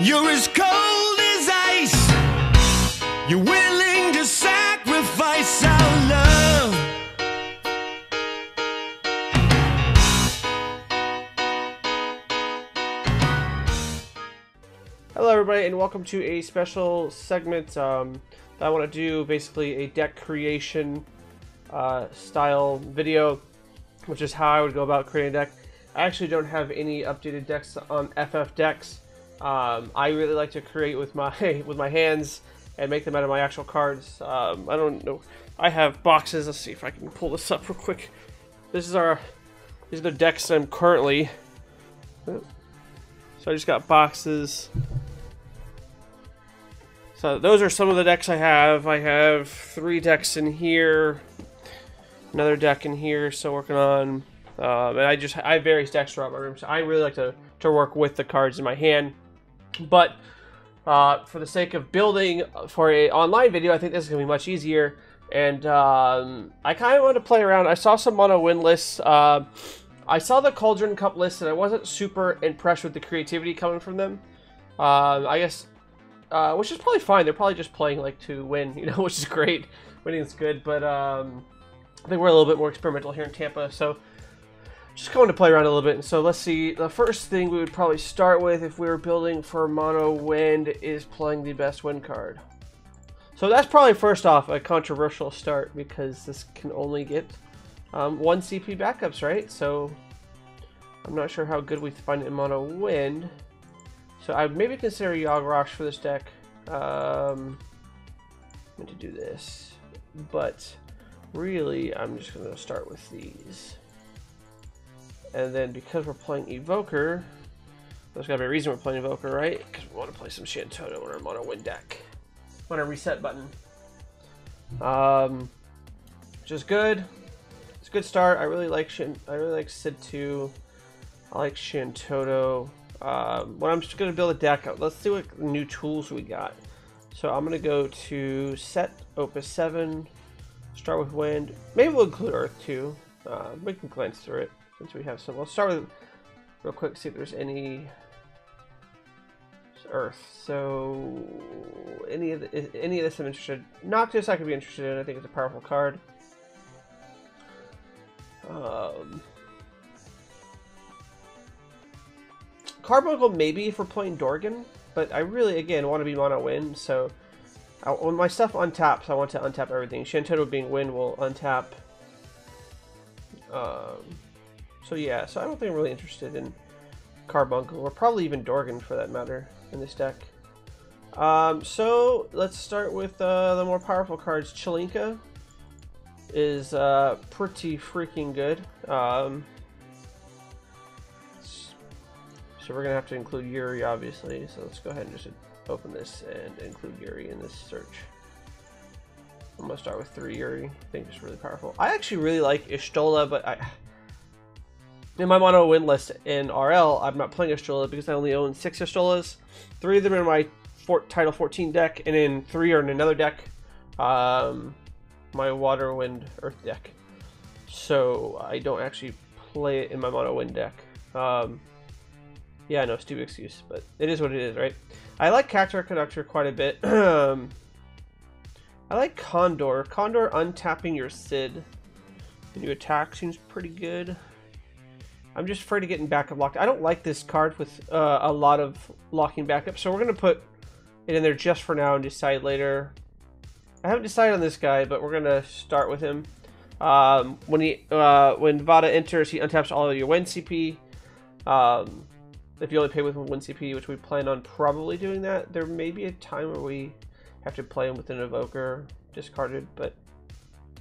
You're as cold as ice. You're willing to sacrifice our love. Hello everybody and welcome to a special segment that I want to do, basically a deck creation style video, which is how I would go about creating a deck. I actually don't have any updated decks on FF decks. I really like to create with my hands and make them out of my actual cards. I don't know. I have boxes. Let's see if I can pull this up real quick. These are the decks I'm currently. So I just got boxes. So those are some of the decks I have. I have 3 decks in here, another deck in here, still working on. And I have various decks throughout my room. So I really like to work with the cards in my hand. But for the sake of building for an online video, I think this is going to be much easier. And I kind of want to play around. I saw some mono win lists. I saw the Cauldron Cup list, and I wasn't super impressed with the creativity coming from them. I guess, which is probably fine. They're probably just playing like to win, you know, which is great. Winning is good, but I think we're a little bit more experimental here in Tampa, so just going to play around a little bit. And so let's see. The first thing we would probably start with if we were building for mono wind is playing the best wind card. So that's probably first off a controversial start because this can only get 1 CP backups, right? So I'm not sure how good we find it in mono wind. So I would maybe consider Yagrosh for this deck. I'm going to do this, but really I'm just going to start with these. And then because we're playing Evoker, there's got to be a reason we're playing Evoker, right? Because we want to play some Shantoto in our mono wind deck. On our reset button. Which is good. It's a good start. I really like Sid 2. I like Shantoto. When I'm just going to build a deck, let's see what new tools we got. So I'm going to go to set Opus 7, start with wind. Maybe we'll include Earth too. We can glance through it since we have some. We'll start with real quick, see if there's any Earth. So any of this I'm interested. Noctis I could be interested in. I think it's a powerful card. Carbuncle maybe if we're playing Dorgan, but I really, again, want to be mono wind, so when my stuff untaps, I want to untap everything. Shantoto being wind will untap. So yeah, so I don't think I'm really interested in Carbuncle, or probably even Dorgan for that matter, in this deck. So let's start with the more powerful cards. Chilinka is pretty freaking good. So we're going to have to include Yuri, obviously. So let's go ahead and just open this and include Yuri in this search. I'm going to start with 3 Yuri. I think it's really powerful. I actually really like Ishtola, but in my mono win list in RL, I'm not playing Ishtola because I only own 6 Ishtolas. 3 of them are in my Title 14 deck, and then 3 are in another deck. My Water, Wind, Earth deck. So I don't actually play it in my mono win deck. Yeah, no, stupid excuse, but it is what it is, right? I like Cactuar Conductor quite a bit. I like Condor. Condor untapping your Sid when you attack seems pretty good. I'm just afraid of getting backup locked. I don't like this card with a lot of locking backup, so we're going to put it in there just for now and decide later. I haven't decided on this guy, but we're going to start with him. When Vada enters, he untaps all of your win CP. If you only pay with 1 CP, which we plan on probably doing that, there may be a time where we have to play him with an Evoker discarded, but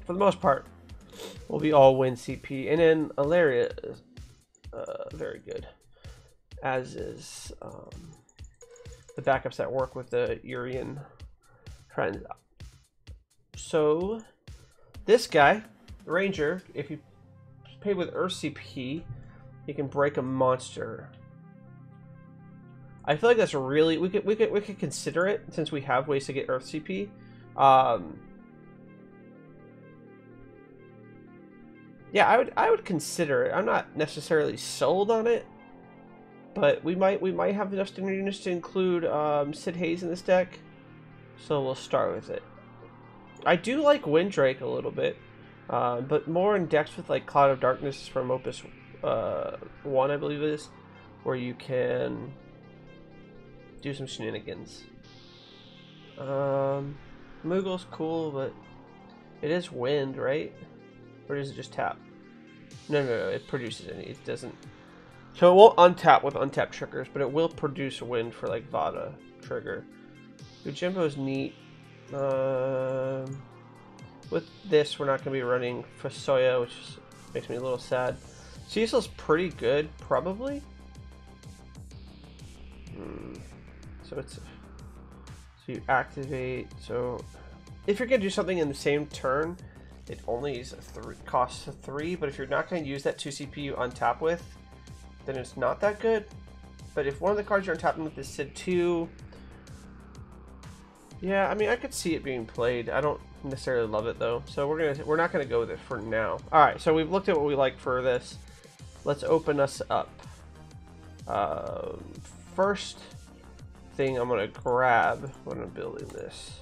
for the most part, we'll be all win CP. And then Alaria is very good, as is the backups that work with the Urian trend. So this guy, Ranger, if you pay with Earth CP, you can break a monster. I feel like that's really we could consider it since we have ways to get Earth CP. Yeah, I would consider it. I'm not necessarily sold on it, But we might have enough standard units to include Sid Haze in this deck, so we'll start with it. I do like Windrake a little bit, but more in decks with like Cloud of Darkness from Opus 1, I believe it is, where you can do some shenanigans. Moogle's cool, but it is wind, right? Or does it just tap? No, it produces any. It doesn't. So it won't untap with untapped triggers, but it will produce wind for like Vada trigger. Ujimbo's neat. With this, we're not going to be running Fusoya, which makes me a little sad. Cecil's pretty good, probably. So it's... So you activate... So if you're going to do something in the same turn, it only is costs 3, but if you're not going to use that 2 CP you untap with, then it's not that good. But if one of the cards you're untapping with is Sid 2... Yeah, I mean, I could see it being played. I don't necessarily love it though, so we're not gonna go with it for now. All right, so we've looked at what we like for this. Let's open us up. First thing I'm gonna grab when I'm building this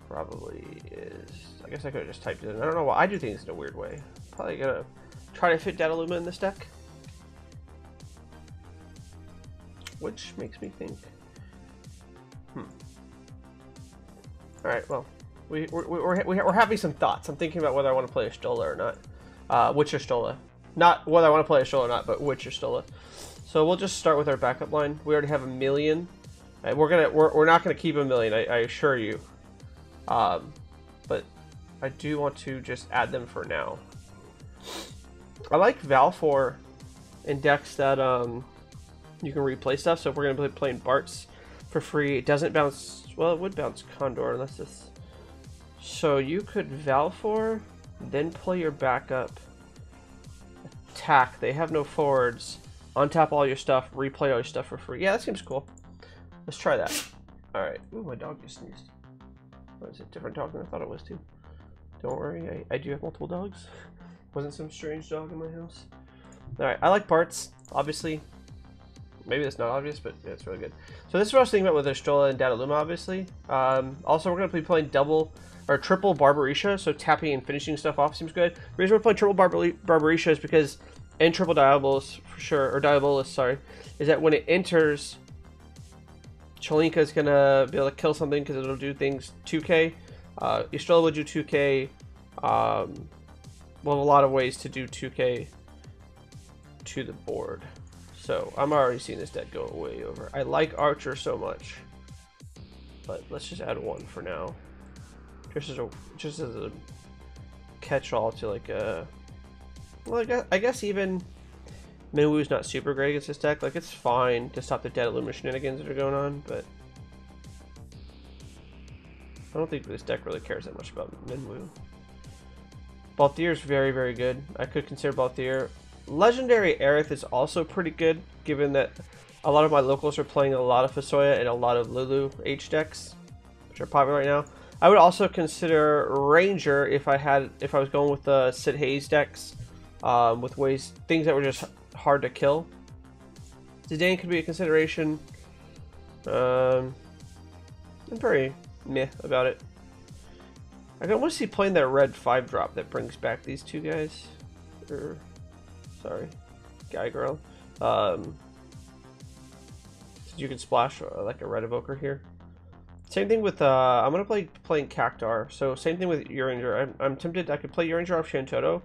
probably is, I guess I could have just typed it in. I don't know why I do things in a weird way. Probably gonna try to fit Dataluma in this deck, which makes me think. All right, well, we're having some thoughts. I'm thinking about whether I want to play a Stola or not. Which Stola? Not whether I want to play a Stola or not, but which Stola. So we'll just start with our backup line. We already have 1 million. And we're not gonna keep 1 million. I assure you. But I do want to just add them for now. I like Valfor in decks that you can replay stuff. So if we're gonna be playing Bart's for free, it doesn't bounce. Well, it would bounce Condor unless this. So you could Valfor, then play your backup, attack. They have no forwards. Untap all your stuff, replay all your stuff for free. Yeah, that seems cool. Let's try that. All right. Ooh, my dog just sneezed. What is it? Different dog than I thought it was too. Don't worry, I do have multiple dogs. Wasn't some strange dog in my house. All right, I like Bart's, obviously. Maybe that's not obvious, but yeah, it's really good. So this is what I was thinking about with Estola and Dataluma, obviously. Also, we're going to be playing double or triple Barbarisha, so tapping and finishing stuff off seems good. The reason we're playing triple Barbarisha is because, and triple Diabolus for sure, or Diabolus, sorry, is that when it enters, Cholinka is going to be able to kill something because it'll do things 2k. Estola will do 2k. Well, a lot of ways to do 2k to the board. So I'm already seeing this deck go way over. I like Archer so much, but let's just add 1 for now, just as a catch-all to like a. Well, I guess even Minwu's not super great against this deck. Like, it's fine to stop the Dataluma shenanigans that are going on, but I don't think this deck really cares that much about Minwu. Balthier is very, very good. I could consider Balthier. Legendary Aerith is also pretty good, given that a lot of my locals are playing a lot of Fusoya and a lot of Lulu H decks, which are popular right now. I would also consider Ranger if I was going with the Sid Haze decks, with things that were just hard to kill. Zidane could be a consideration. I'm very meh about it. I can almost see playing that red 5-drop that brings back these two guys. Sorry, guy girl. You can splash like a red evoker here. Same thing with I'm gonna playing Cactar. So same thing with Uranger. I'm tempted. I could play Uranger off Shantoto.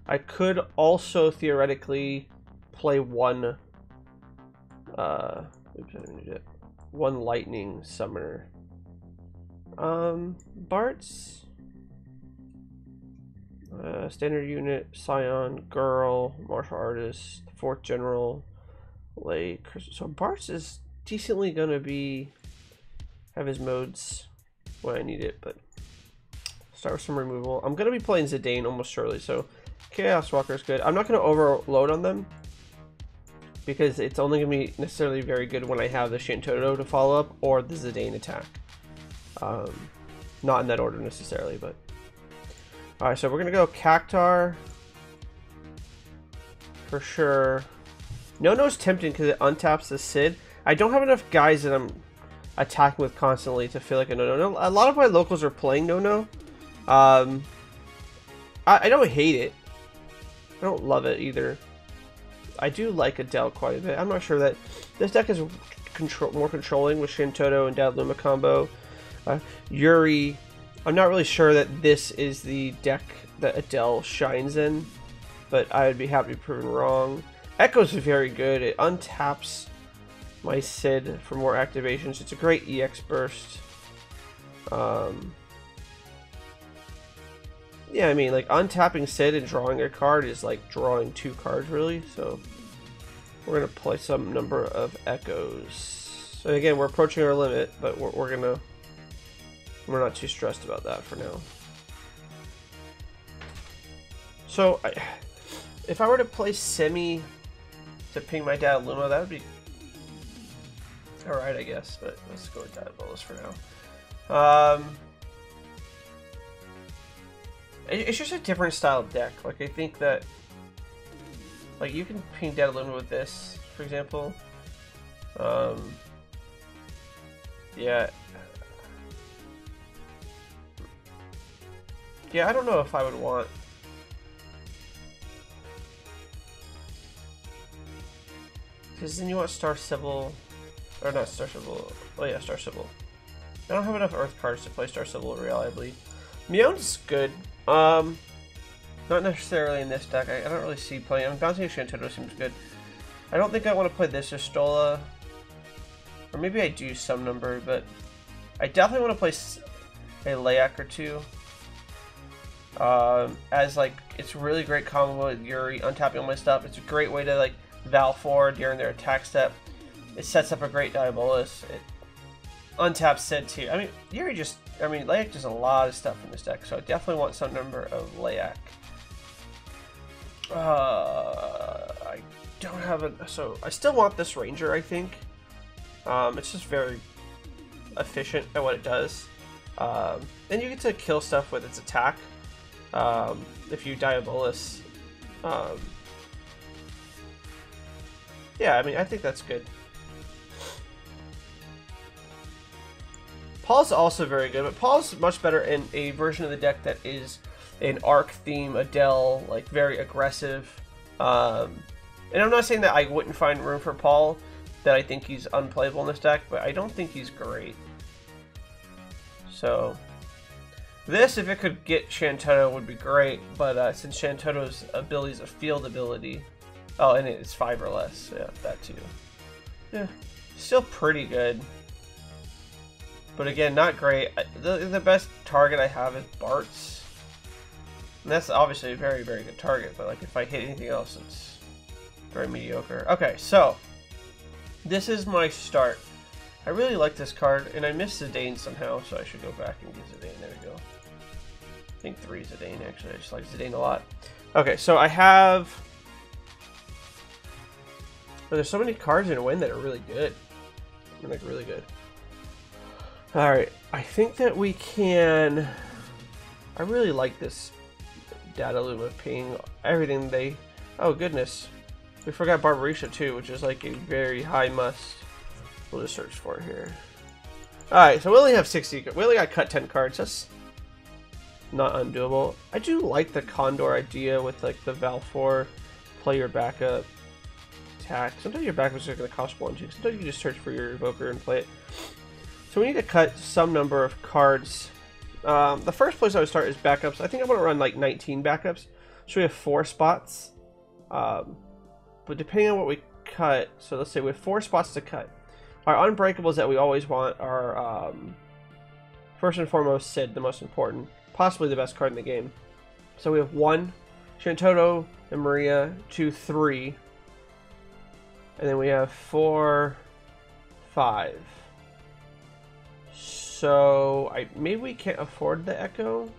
I could also theoretically play one. Oops, I didn't need it. One lightning summoner. Bart's. Standard unit, Scion, Girl, Martial Artist, 4th General, Lake. So Bart's is decently gonna have his modes when I need it, but start with some removal. I'm gonna be playing Zidane almost surely, so Chaos Walker is good. I'm not gonna overload on them because it's only gonna be necessarily very good when I have the Shantoto to follow up or the Zidane attack. Not in that order necessarily, but. Alright, so we're going to go Cactar for sure. No-No's tempting because it untaps the Sid. I don't have enough guys that I'm attacking with constantly to feel like a No-No. A lot of my locals are playing No-No. I don't hate it. I don't love it either. I do like Adele quite a bit. I'm not sure that this deck is more controlling with Shantoto and Dadaluma combo. Yuri, I'm not really sure that this is the deck that Adele shines in, but I would be happy to be proven wrong. Echo's very good. It untaps my Sid for more activations. It's a great EX burst. Yeah, I mean, like, untapping Sid and drawing a card is like drawing 2 cards, really. So we're gonna play some number of Echoes. And again, we're approaching our limit, but we're not too stressed about that for now. So if I were to play Semi to ping my Dadaluma, that would be alright, I guess. But let's go with Dadabolas for now. It's just a different style deck. Like, I think that, like, you can ping Dadaluma with this, for example. Yeah. Yeah, I don't know if I would want... Because then you want Star Sibyl... Or not Star Sibyl... Oh yeah, Star Sibyl. I don't have enough Earth cards to play Star Sibyl reliably. Mion's good. Not necessarily in this deck. I don't really see playing. I mean, Bouncing Shantoto seems good. I don't think I want to play this or Stola. Or maybe I do some number, but I definitely want to play a Layak or two. As, like, it's really great combo with Yuri, untapping all my stuff. It's a great way to, like, Val forward during their attack step. It sets up a great Diabolus. It untaps Sid too. I mean, Yuri just... I mean, Layak does a lot of stuff in this deck, so I definitely want some number of Layak. I don't have it, so I still want this Ranger, I think. It's just very efficient at what it does. And you get to kill stuff with its attack. If you Diabolus. Yeah, I mean, I think that's good. Paul's also very good, but Paul's much better in a version of the deck that is an Arc theme, Adele, like very aggressive. And I'm not saying that I wouldn't find room for Paul, that I think he's unplayable in this deck, but I don't think he's great. So this, if it could get Shantoto, would be great, but since Shantoto's ability is a field ability, oh, and it's 5 or less, yeah, that too. Yeah, still pretty good. But again, not great. The best target I have is Bart's. And that's obviously a very, very good target. But like, if I hit anything else, it's very mediocre. Okay, so this is my start. I really like this card, and I missed Zidane somehow, so I should go back and get Zidane. There we go. I think 3 Zidane, actually. I just like Zidane a lot. Okay, so I have... Oh, there's so many cards in a win that are really good. They're like really good. Alright, I think that we can... I really like this Dadaluma ping. Everything they... Oh, goodness. We forgot Barbarisha, too, which is like a very high must. We'll just search for it here. Alright, so we only have 60... We only got to cut 10 cards. That's not undoable. I do like the Condor idea with, like, the Val 4. Play your backup. Attack. Sometimes your backups are going to cost 1, too. Sometimes you can just search for your Evoker and play it. So we need to cut some number of cards. The first place I would start is backups. I think I'm going to run like 19 backups. So we have 4 spots. But depending on what we cut, so let's say we have 4 spots to cut. Our unbreakables that we always want are first and foremost Sid, the most important. Possibly the best card in the game. So we have 1, Shantoto and Maria, 2, 3. And then we have 4, 5. So, maybe we can't afford the Echo,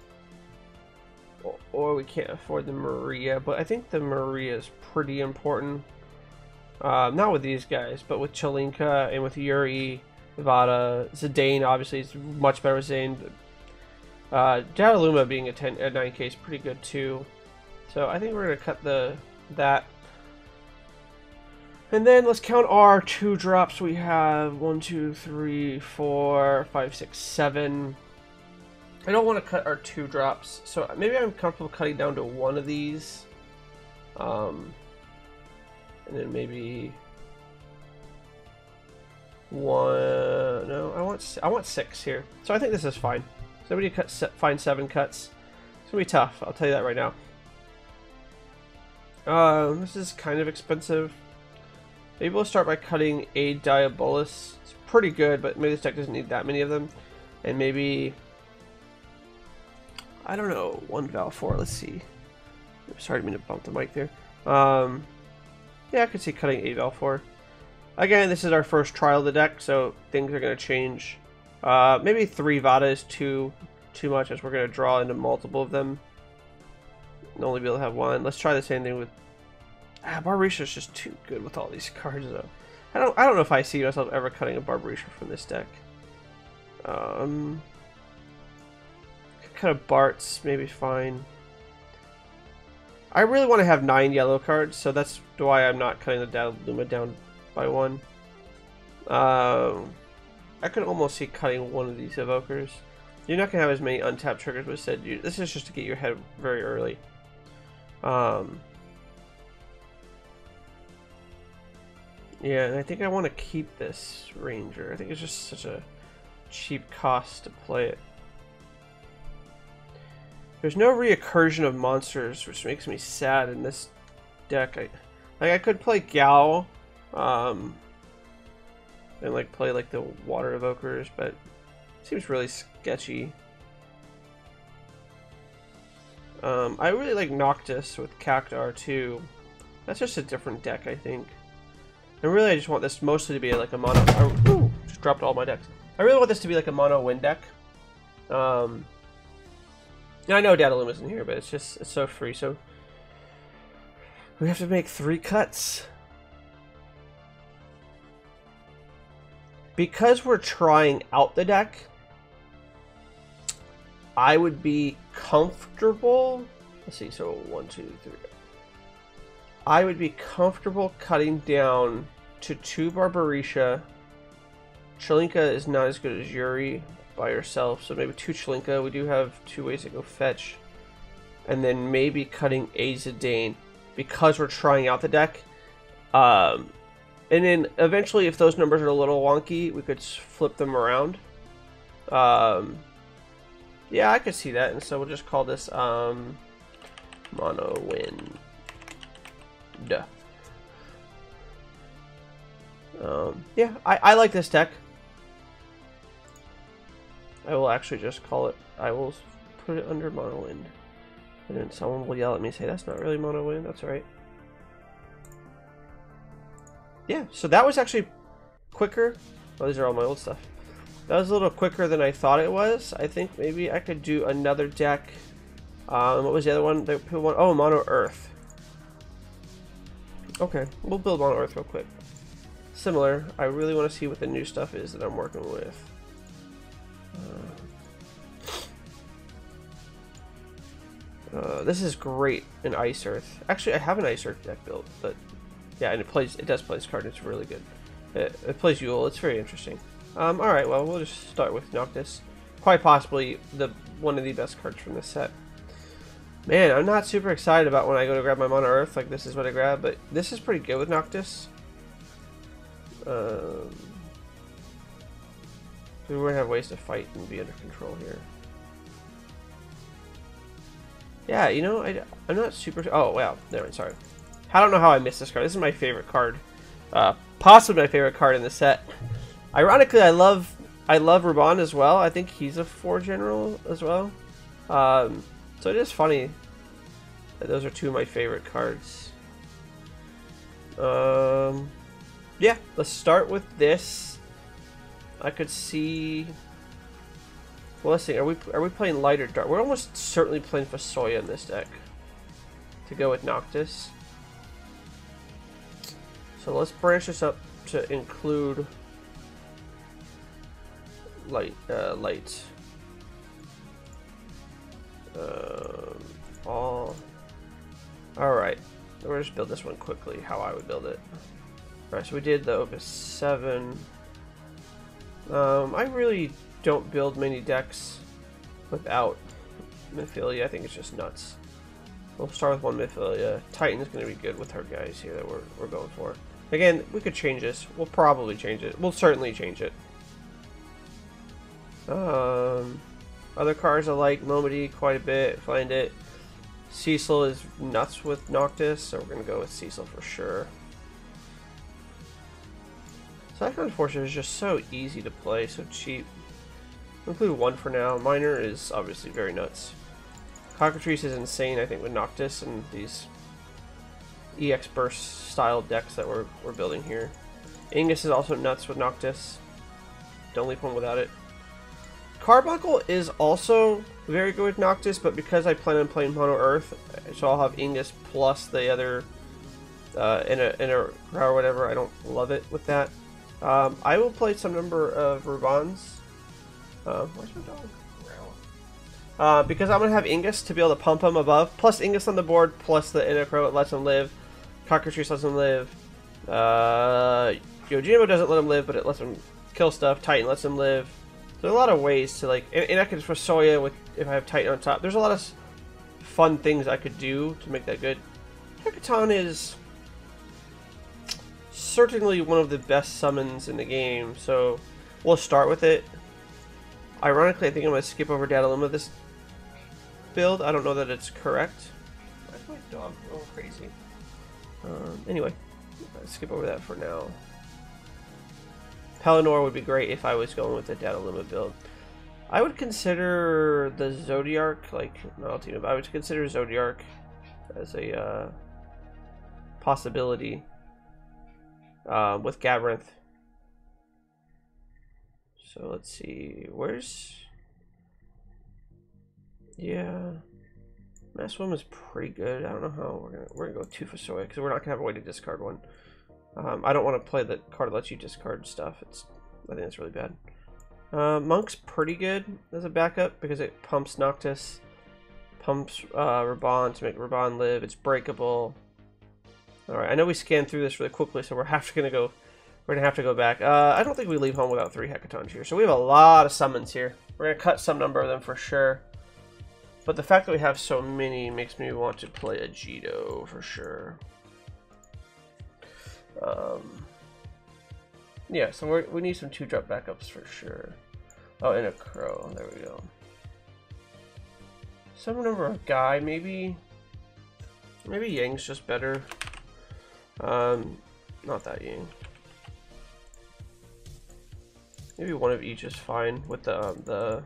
or we can't afford the Maria, but I think the Maria is pretty important. Not with these guys, but with Chalinka and with Yuri, Vada, Zidane obviously is much better with Zidane. Dadaluma being a 9k is pretty good too. So I think we're going to cut that. And then let's count our 2 drops. We have 1, 2, 3, 4, 5, 6, 7. I don't want to cut our 2 drops, so maybe I'm comfortable cutting down to 1 of these. And then maybe 1. No, I want 6 here. So I think this is fine. Somebody find 7 cuts. It's gonna be tough. I'll tell you that right now. This is kind of expensive. Maybe we'll start by cutting a Diabolus. It's pretty good, but maybe this deck doesn't need that many of them. And maybe, I don't know, 1 Val4. Let's see. Sorry, I didn't mean to bump the mic there. Yeah, I could see cutting a Val4. Again, this is our first trial of the deck, so things are going to change. Maybe 3 Vada is too much, as we're going to draw into multiple of them. And only be able to have 1. Let's try the same thing with... Barbarisha is just too good with all these cards, though. I don't know if I see myself ever cutting a Barbarisha from this deck. Cut a Bart's, maybe fine. I really want to have 9 yellow cards, so that's why I'm not cutting the Luma down by 1. I could almost see cutting 1 of these Evokers. You're not going to have as many untapped triggers, but instead, this is just to get your head very early. Yeah, and I think I want to keep this Ranger. I think it's just such a cheap cost to play it. There's no reoccursion of monsters, which makes me sad in this deck. I could play Gal, and like play like the Water Evokers, but it seems really sketchy. I really like Noctis with Cactuar too. That's just a different deck, I think. And really, I just want this mostly to be like a mono. Ooh, just dropped all my decks. I really want this to be like a mono win deck. Yeah, I know Datalum isn't here, but it's so free. So we have to make 3 cuts because we're trying out the deck. I would be comfortable. Let's see. So 1, 2, 3. I would be comfortable cutting down to 2 Barbarisha. Chelinka is not as good as Yuri by herself, so maybe 2 Chelinka. We do have 2 ways to go fetch. And then maybe cutting a Zidane because we're trying out the deck. And then eventually, if those numbers are a little wonky, we could flip them around. Yeah, I could see that, and so we'll just call this Mono Win. Duh. Yeah, I like this deck. I will actually just call it, I will put it under Mono Wind. And then someone will yell at me and say, that's not really Mono Wind, that's alright. Yeah, so that was actually quicker. Oh, these are all my old stuff. That was a little quicker than I thought it was. I think maybe I could do another deck. What was the other one? Oh, MonoEarth. Okay, we'll build MonoEarth real quick. Similar. I really want to see what the new stuff is that I'm working with. This is great in Ice Earth. Actually, I have an Ice Earth deck built, but yeah, and it does play this card. And it's really good. It plays Yule. It's very interesting. All right, well, we'll just start with Noctis. Quite possibly one of the best cards from this set. Man, I'm not super excited about when I go to grab my MonoEarth. Like, this is what I grab, but this is pretty good with Noctis. We're gonna have ways to fight and be under control here. Yeah, you know, I'm not super... Oh, wow. No, sorry. I don't know how I missed this card. This is my favorite card. Possibly my favorite card in the set. Ironically, I love Ruban as well. I think he's a 4 general as well. So it is funny that those are 2 of my favorite cards. Yeah, let's start with this. I could see... Well, let's see. Are we playing light or dark? We're almost certainly playing Fasoya in this deck to go with Noctis. So let's branch this up to include light. All right. We'll just build this one quickly. How I would build it. Alright, so we did the Opus 7. I really don't build many decks without Myphilia. I think it's just nuts. We'll start with one Myphilia. Titan's going to be good with her guys here that we're going for. Again, we could change this. We'll probably change it. We'll certainly change it. Other cards I like Momody quite a bit. Find it. Cecil is nuts with Noctis, so we're going to go with Cecil for sure. Cyclone Forcer is just so easy to play, so cheap. I'll include one for now. Miner is obviously very nuts. Cockatrice is insane, I think, with Noctis and these EX Burst style decks that we're building here. Ingus is also nuts with Noctis. Don't leave home without it. Carbuncle is also very good with Noctis, but because I plan on playing MonoEarth, so I'll have Ingus plus the other in a or whatever. I don't love it with that. I will play some number of Rubans. Where's my dog? Because I'm going to have Ingus to be able to pump him above. Plus Ingus on the board, plus the Inacro, it lets him live. Cockatrice lets him live. Yojimbo doesn't let him live, but it lets him kill stuff. Titan lets him live. There's a lot of ways to, like, and I could for Soya with if I have Titan on top. There's a lot of fun things I could do to make that good. Hekaton is certainly one of the best summons in the game, so we'll start with it. Ironically, I think I'm going to skip over Dataluma this build. I don't know that it's correct. Why is my dog going crazy? Anyway, I'll skip over that for now. Pelennor would be great if I was going with the Dataluma build. I would consider the Zodiark, like, not Ultimate, but I would consider Zodiark as a possibility with Gabrainth. So let's see, where's... Yeah, Mass Swim is pretty good. I don't know how we're gonna go 2 for Soya because we're not gonna have a way to discard one. I don't want to play the card that lets you discard stuff. I think it's really bad. Monk's pretty good as a backup because it pumps Noctis, pumps Raban to make Raban live. It's breakable. All right, I know we scanned through this really quickly, so we're gonna have to go back. I don't think we leave home without 3 Hekatons here. So we have a lot of summons here. We're gonna cut some number of them for sure. But the fact that we have so many makes me want to play a Jito for sure. Yeah, so we need some 2-drop backups for sure. Oh, and a Crow. There we go. Some number of Guy, maybe Yang's just better. Not that Yang. Maybe one of each is fine with the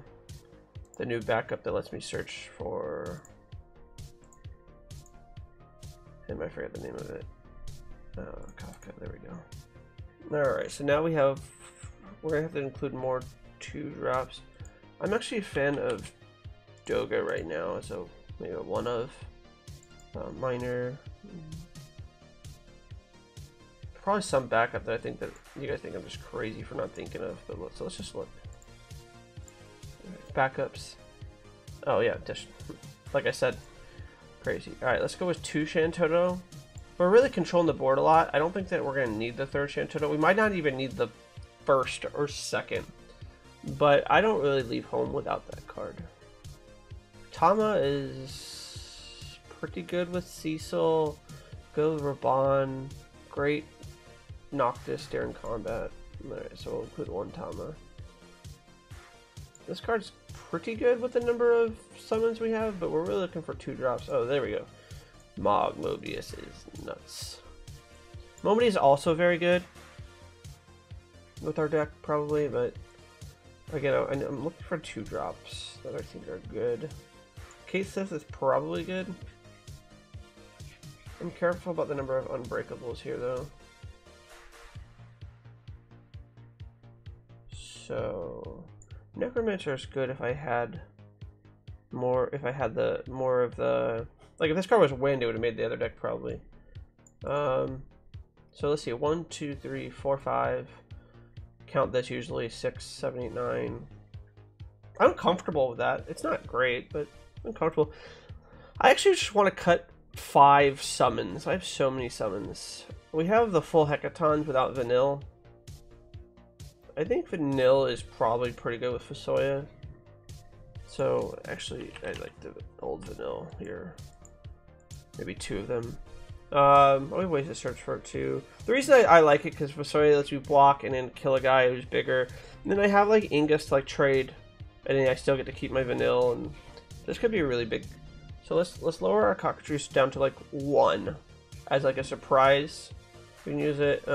new backup that lets me search for. I forget the name of it. Kafka. There we go. All right, so now we're gonna have to include more 2-drops. I'm actually a fan of Doga right now, so maybe a 1 of Miner. Probably some backup that I think that you guys think I'm just crazy for not thinking of, but let's just look. Backups. Oh yeah, just like I said, crazy. All right, let's go with 2 Shantoto. We're really controlling the board a lot. I don't think that we're gonna need the 3rd Shantoto. We might not even need the 1st or 2nd, but I don't really leave home without that card. Tama is pretty good with Cecil. Go with Raban. Great Noctis during combat. Alright, so we'll include 1 Tama. This card's pretty good with the number of summons we have, but we're really looking for 2-drops. Oh, there we go. Mog Mobius is nuts. Momody is also very good with our deck, probably, but again, I'm looking for 2-drops that I think are good. Kate Sith is probably good. I'm careful about the number of unbreakables here, though. So, Necromancer is good if I had more. If I had more of the. Like, if this card was wind, it would have made the other deck probably. So let's see, 1, 2, 3, 4, 5. Count this usually 6, 7, 8, 9. I'm comfortable with that. It's not great, but I'm comfortable. I actually just want to cut 5 summons. I have so many summons. We have the full hecatons without vanilla. I think vanilla is probably pretty good with Fusoya. So actually, I like the old vanilla here. Maybe 2 of them. I have ways to search for it too. The reason I like it because Fusoya lets you block and then kill a guy who's bigger. And then I have like Ingus to like trade, and then I still get to keep my vanilla. And this could be really big. So let's lower our Cockatrice down to like 1 as like a surprise. We can use it. I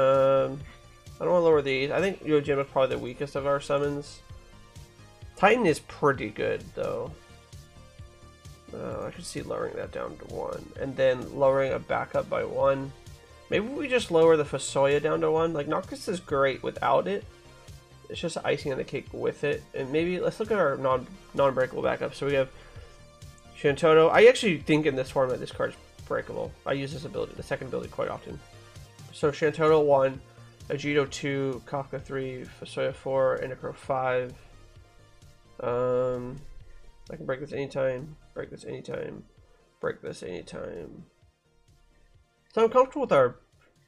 don't want to lower these. I think Yojimbo is probably the weakest of our summons. Titan is pretty good though. I could see lowering that down to 1 and then lowering a backup by 1. Maybe we just lower the Fusoya down to 1. Like Noctis is great without it. It's just icing on the cake with it. And maybe let's look at our non-breakable backup. So we have Shantoto. I actually think in this format this card's breakable. I use this ability, the second ability, quite often. So Shantoto 1, Agito 2, Kafka 3, Fusoya 4, Enacro 5. I can break this anytime, break this anytime, break this anytime. So I'm comfortable with our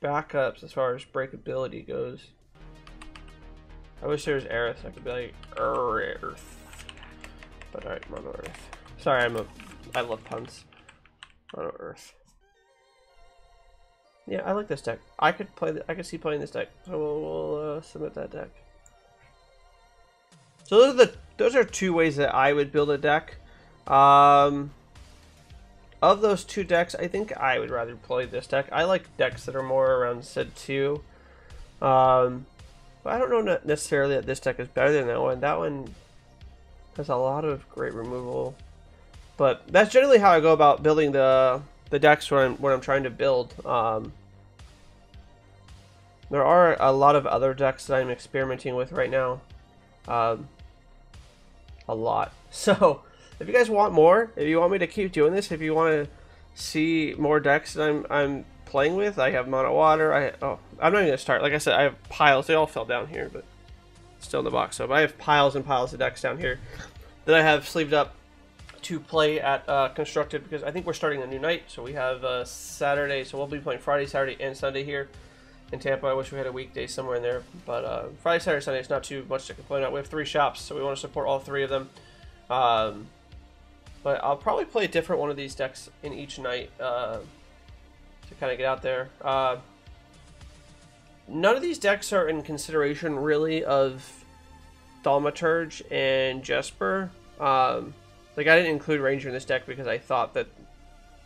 backups as far as breakability goes. I wish there was Aerith. I could be like Earth. But alright, MonoEarth. Sorry, I love puns. MonoEarth. Yeah, I like this deck. I could see playing this deck. So we'll submit that deck. So those are 2 ways that I would build a deck. Of those 2 decks, I think I would rather play this deck. I like decks that are more around Sid 2. But I don't know necessarily that this deck is better than that one. That one has a lot of great removal. But that's generally how I go about building the decks when I'm trying to build. There are a lot of other decks that I'm experimenting with right now. A lot. So if you guys want more, if you want me to keep doing this, if you want to see more decks that I'm playing with, I have Mono Water. I'm not even gonna start. Like I said, I have piles. They all fell down here, but still in the box. So I have piles and piles of decks down here that I have sleeved up to play at Constructed, because I think we're starting a new night. So we have Saturday. So we'll be playing Friday, Saturday, and Sunday here in Tampa. I wish we had a weekday somewhere in there, but Friday, Saturday, Sunday is not too much to complain about. We have 3 shops, so we want to support all 3 of them. But I'll probably play a different one of these decks in each night to kind of get out there. None of these decks are in consideration really of Thaumaturge and Jesper. Like I didn't include Ranger in this deck because I thought that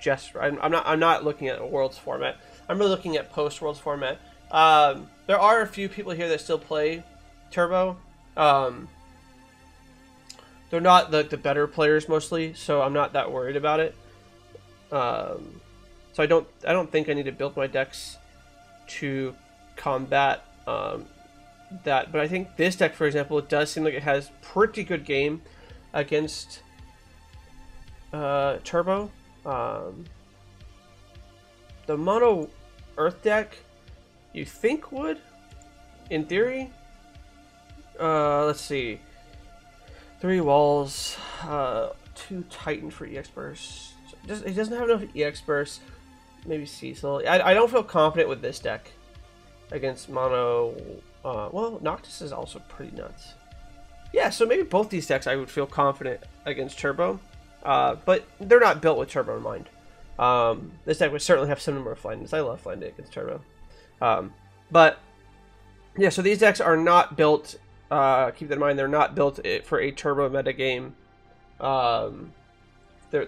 Jesper. I'm not looking at a Worlds format. I'm really looking at post Worlds format. There are a few people here that still play Turbo. They're not the better players mostly, so I'm not that worried about it. So I don't think I need to build my decks to combat that. But I think this deck, for example, it does seem like it has pretty good game against Turbo. The MonoEarth deck, you think would, in theory. Let's see. 3 walls, 2 Titan for EX burst. He doesn't have enough EX burst. Maybe Cecil. I don't feel confident with this deck against Mono. Well, Noctis is also pretty nuts. Yeah, so maybe both these decks I would feel confident against Turbo. But they're not built with Turbo in mind. This deck would certainly have some number of Flinders. I love Flinders against Turbo. But yeah, so these decks are not built. Keep that in mind. They're not built for a Turbo meta game.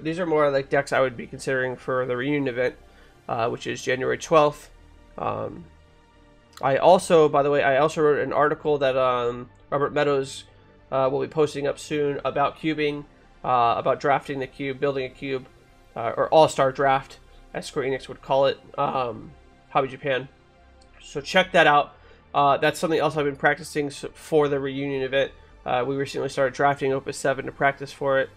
These are more like decks I would be considering for the reunion event, which is January 12th. I also, by the way, I also wrote an article that Robert Meadows will be posting up soon about cubing, about drafting the cube, building a cube, or all-star draft, as Square Enix would call it, Hobby Japan. So check that out. That's something else I've been practicing for the reunion event. We recently started drafting Opus 7 to practice for it.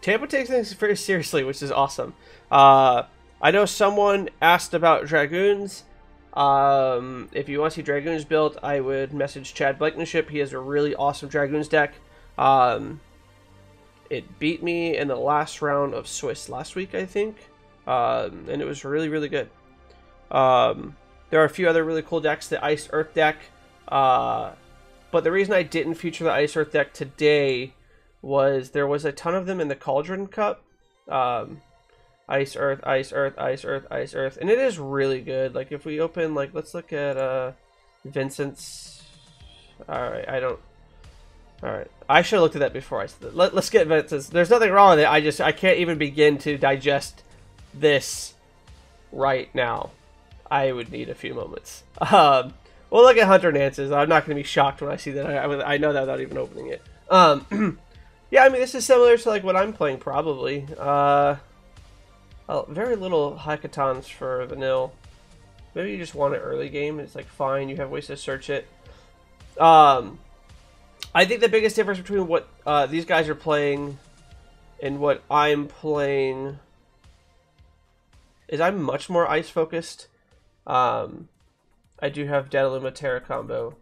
Tampa takes things very seriously, which is awesome. I know someone asked about Dragoons. If you want to see Dragoons built, I would message Chad Blankenship. He has a really awesome Dragoons deck. It beat me in the last round of Swiss last week, I think. and it was really, really good. There are a few other really cool decks. The Ice Earth deck, but the reason I didn't feature the Ice Earth deck today was there was a ton of them in the Cauldron Cup. Ice Earth, Ice Earth, Ice Earth, Ice Earth, and it is really good. Like if we open, like let's look at Vincent's. All right, All right, I should have looked at that before I said that. Let's get Vincent's. There's nothing wrong with it. I can't even begin to digest this right now. I would need a few moments. We'll look at Hunter Nance's. I'm not going to be shocked when I see that. I know that without even opening it. Yeah, I mean, this is similar to like what I'm playing probably. Very little hackathons for vanilla. Maybe you just want an early game. It's like fine. You have ways to search it. I think the biggest difference between what these guys are playing and what I'm playing is I'm much more ice focused. I do have Dataluma Terra combo.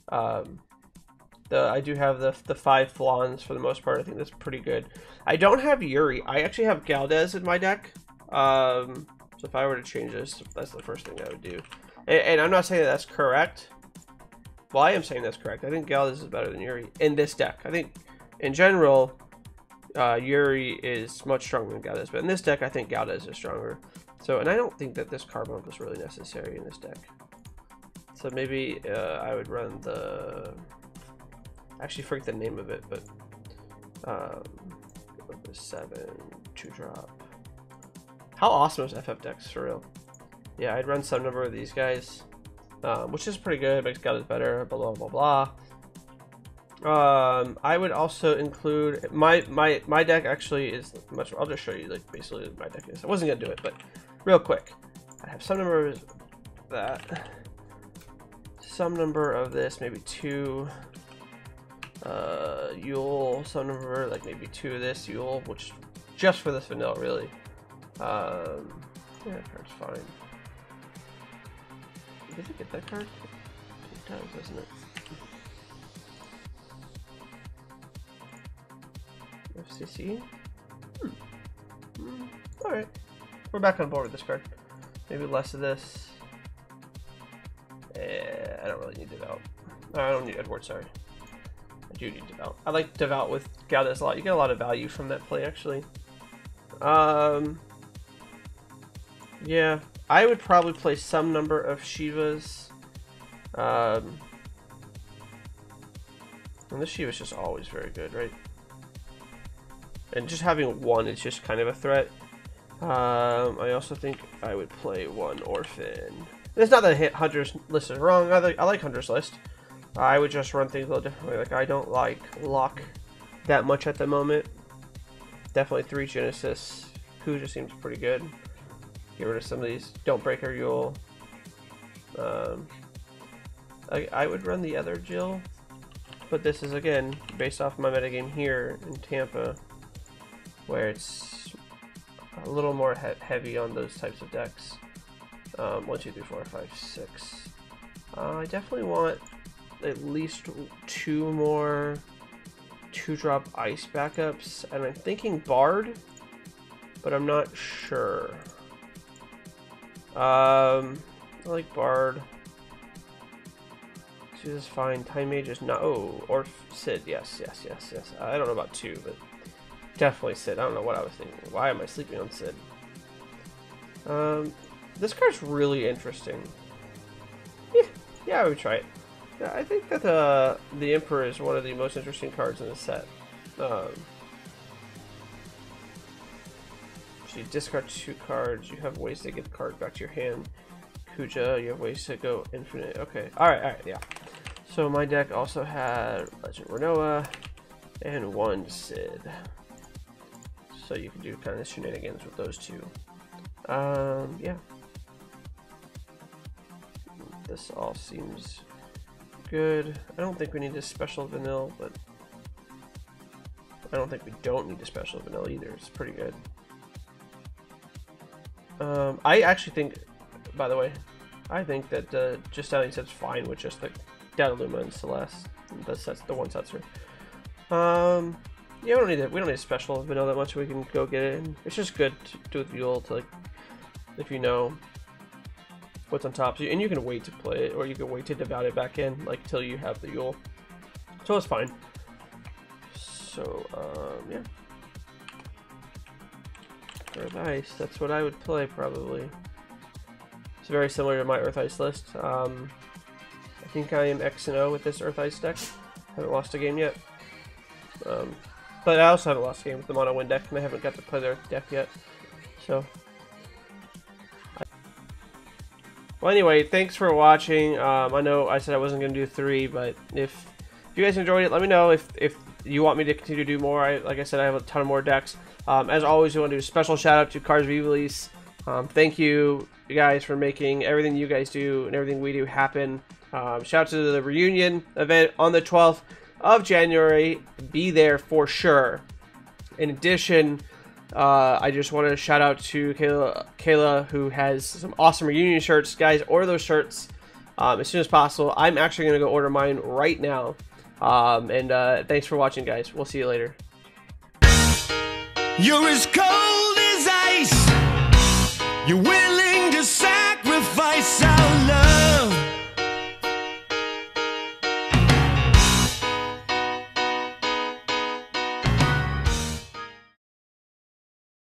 I do have the 5 Flans for the most part. I think that's pretty good. I don't have Yuri. I actually have Galdez in my deck. So if I were to change this, that's the first thing I would do. And I'm not saying that that's correct. Well, I am saying that's correct. I think Galdez is better than Yuri in this deck. I think, in general, Yuri is much stronger than Galdez. But in this deck, I think Galdez is stronger. So, and I don't think that this card bump is really necessary in this deck. So maybe I would run the... Actually, forget the name of it, but... the 7 2-drop. How awesome is FF decks, for real? Yeah, I'd run some number of these guys. Which is pretty good, makes Galdez better, blah blah blah. I would also include my deck actually is much. I'll just show you like basically what my deck is. I wasn't gonna do it, but real quick, I have some number of that, some number of this, maybe 2 Yule, some number like maybe 2 of this Yule, which just for this vanilla really. Yeah, that card's fine. Did you get that card? 2 times, isn't it? FCC? Alright. We're back on board with this card. Maybe less of this. I don't really need Devout. I don't need Edward, sorry. I do need Devout. I like Devout with Galdez a lot. You get a lot of value from that play, actually. Yeah. I would probably play some number of Shivas. And the Shiva's just always very good, right? And just having one is just kind of a threat. I also think I would play 1 Orphan. It's not that Hunter's list is wrong. I like Hunter's list. I would just run things a little differently. Like, I don't like Lock that much at the moment. Definitely 3 Genesis. Kuja seems pretty good. Get rid of some of these. Don't break our Yule. I would run the other Jill, but this is again based off my metagame here in Tampa, where it's a little more heavy on those types of decks. 1, 2, 3, 4, 5, 6. I definitely want at least 2 more 2-drop ice backups, and I'm thinking Bard, but I'm not sure. I like Bard. This is fine. Time Mage is not. Oh, or Sid. Yes. I don't know about 2, but definitely Sid. I don't know what I was thinking. Why am I sleeping on Sid? This card's really interesting. Yeah, I would try it. Yeah, I think that the Emperor is one of the most interesting cards in the set. So you discard 2 cards. You have ways to get the card back to your hand. Kuja, you have ways to go infinite. Okay, alright, yeah. So my deck also had Legend Renoa and 1 Sid. So you can do kind of shenanigans with those 2. Yeah. This all seems good. I don't think we need a special vanilla, but I don't think we don't need a special vanilla either. It's pretty good. I actually think, by the way, I think that just Stallion set's fine with just the Dataluma and Celeste. The 1 Setzer. Yeah, we don't need a special vanilla that much. We can go get it. And it's just good to do with Yule to, like, if you know what's on top. And you can wait to play it, or you can wait to devout it back in, like, till you have the Yule. So it's fine. So, yeah. Earth Ice, that's what I would play, probably. It's very similar to my Earth Ice list. I think I am X and O with this Earth Ice deck. Haven't lost a game yet. But I also haven't lost a game with the Mono Wind deck, and I haven't got to play their deck yet. So, well, anyway, thanks for watching. I know I said I wasn't going to do 3, but if you guys enjoyed it, let me know if you want me to continue to do more. Like I said, I have a ton of more decks. As always, we want to do a special shout out to Cards Release. Thank you guys for making everything you guys do and everything we do happen. Shout out to the reunion event on the 12th of January. Be there for sure. In addition, I just want to shout out to Kayla, who has some awesome reunion shirts. Guys, order those shirts as soon as possible. I'm actually going to go order mine right now. Thanks for watching, guys. We'll see you later. You're as cold as ice. You're willing to sacrifice.